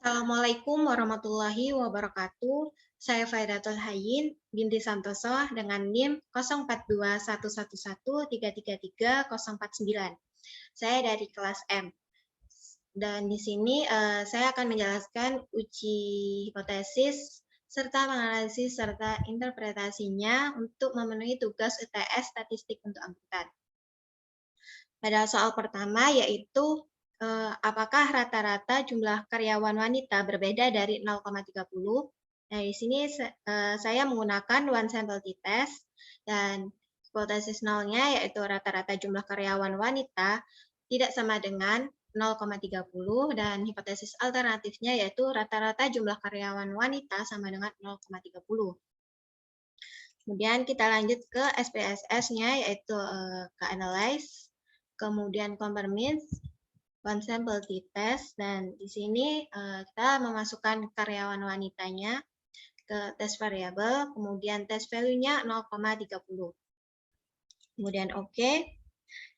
Assalamualaikum warahmatullahi wabarakatuh. Saya Faidatul Hayyin binti Santoso dengan NIM 042111333049. Saya dari kelas M. Dan di sini saya akan menjelaskan uji hipotesis serta menganalisis serta interpretasinya untuk memenuhi tugas UTS statistik untuk angkutan. Pada soal pertama yaitu apakah rata-rata jumlah karyawan wanita berbeda dari 0,30? Nah, di sini saya menggunakan one sample t-test dan hipotesis nolnya yaitu rata-rata jumlah karyawan wanita tidak sama dengan 0,30 dan hipotesis alternatifnya yaitu rata-rata jumlah karyawan wanita sama dengan 0,30. Kemudian kita lanjut ke SPSS-nya yaitu ke analyze, kemudian compare means, one sample t-test, dan di sini kita memasukkan karyawan wanitanya ke test variabel, kemudian test value-nya 0,30. Kemudian oke.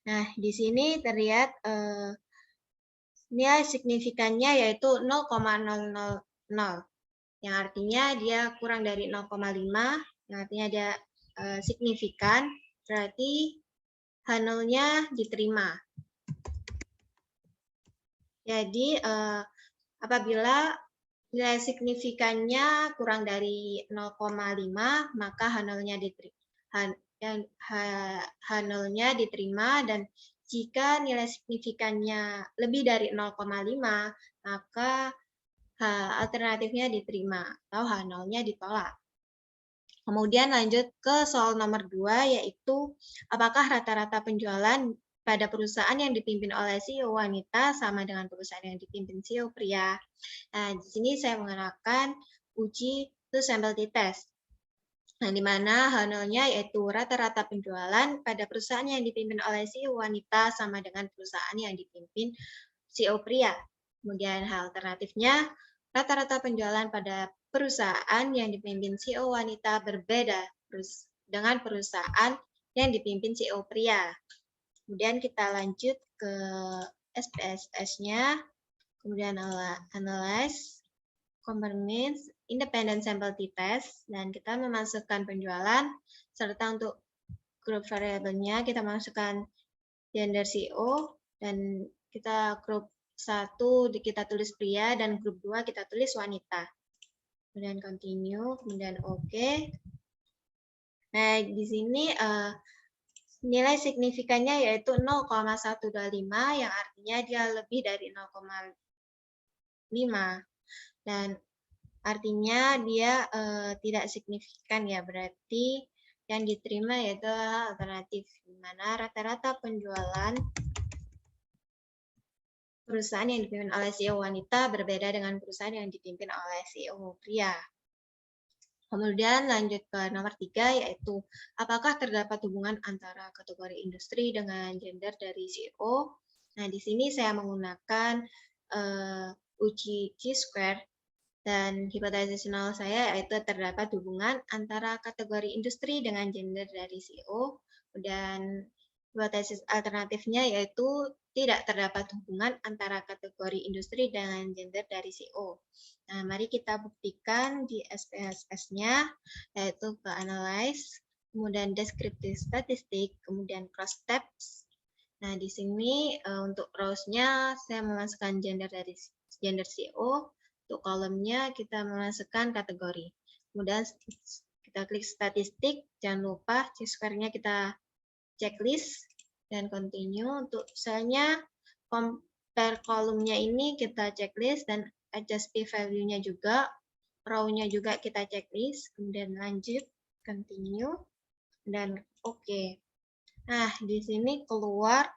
Nah, di sini terlihat nilai signifikannya yaitu 0,000, yang artinya dia kurang dari 0,5, yang artinya dia signifikan, berarti H0-nya diterima. Jadi apabila nilai signifikannya kurang dari 0,5, maka H0-nya diterima, dan jika nilai signifikannya lebih dari 0,5, maka alternatifnya diterima atau H0-nya ditolak. Kemudian lanjut ke soal nomor 2, yaitu apakah rata-rata penjualan pada perusahaan yang dipimpin oleh CEO wanita sama dengan perusahaan yang dipimpin CEO pria. Nah, di sini saya menggunakan uji two sample t-test. Nah, di mana H0-nya yaitu rata-rata penjualan pada perusahaan yang dipimpin oleh CEO wanita sama dengan perusahaan yang dipimpin CEO pria. Kemudian hal alternatifnya, rata-rata penjualan pada perusahaan yang dipimpin CEO wanita berbeda dengan perusahaan yang dipimpin CEO pria. Kemudian kita lanjut ke SPSS-nya, kemudian analyze, compare means, independent sample t-test, dan kita memasukkan penjualan, serta untuk grup variabelnya kita masukkan gender CEO, dan kita grup 1 kita tulis pria, dan grup 2 kita tulis wanita. Kemudian continue, kemudian oke. Nah, di sini nilai signifikannya yaitu 0,125, yang artinya dia lebih dari 0,5, dan artinya dia tidak signifikan ya, berarti yang diterima yaitu alternatif, di mana rata-rata penjualan perusahaan yang dipimpin oleh CEO wanita berbeda dengan perusahaan yang dipimpin oleh CEO pria. Kemudian lanjut ke nomor 3, yaitu apakah terdapat hubungan antara kategori industri dengan gender dari CEO. Nah, di sini saya menggunakan uji Q-square, dan hipotesis nol saya yaitu terdapat hubungan antara kategori industri dengan gender dari CEO, dan hipotesis alternatifnya yaitu tidak terdapat hubungan antara kategori industri dengan gender dari CEO. Nah, mari kita buktikan di SPSS-nya, yaitu ke analyze, kemudian descriptive statistik, kemudian cross steps. Nah, di sini untuk rows-nya saya memasukkan gender dari gender CEO, untuk kolomnya kita memasukkan kategori. Kemudian kita klik statistik, jangan lupa Q-square-nya kita checklist, dan continue. Untuk selnya compare kolomnya ini kita checklist, dan adjust p-value-nya juga, row-nya juga kita checklist, kemudian lanjut, continue, dan oke. Nah, di sini keluar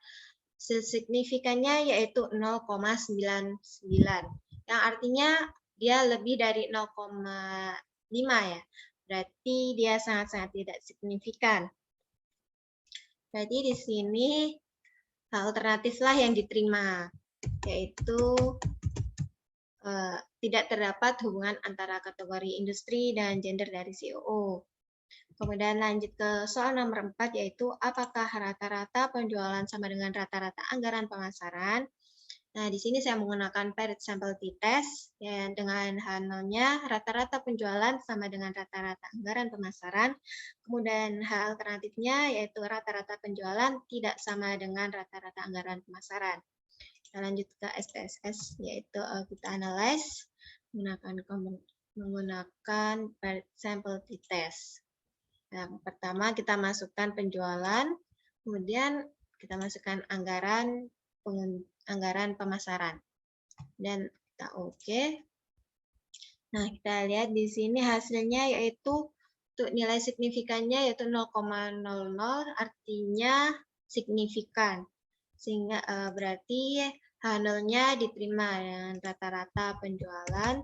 signifikannya yaitu 0,99, yang artinya dia lebih dari 0,5 ya. Berarti dia sangat-sangat tidak signifikan. Berarti di sini alternatiflah yang diterima, yaitu tidak terdapat hubungan antara kategori industri dan gender dari CEO. Kemudian lanjut ke soal nomor 4, yaitu apakah rata-rata penjualan sama dengan rata-rata anggaran pemasaran. Nah, di sini saya menggunakan paired sample t-test, ya, dengan H0-nya rata-rata penjualan sama dengan rata-rata anggaran pemasaran. Kemudian H alternatifnya yaitu rata-rata penjualan tidak sama dengan rata-rata anggaran pemasaran. Kita lanjut ke SPSS, yaitu kita analyze menggunakan paired sample t-test. Yang pertama kita masukkan penjualan, kemudian kita masukkan anggaran pemasaran, dan kita oke. Nah, kita lihat di sini hasilnya yaitu untuk nilai signifikannya yaitu 0,00, artinya signifikan, sehingga berarti H0-nya diterima dengan rata-rata penjualan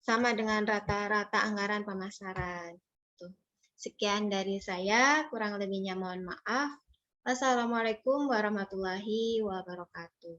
sama dengan rata-rata anggaran pemasaran. Sekian dari saya, kurang lebihnya mohon maaf. Wassalamualaikum warahmatullahi wabarakatuh.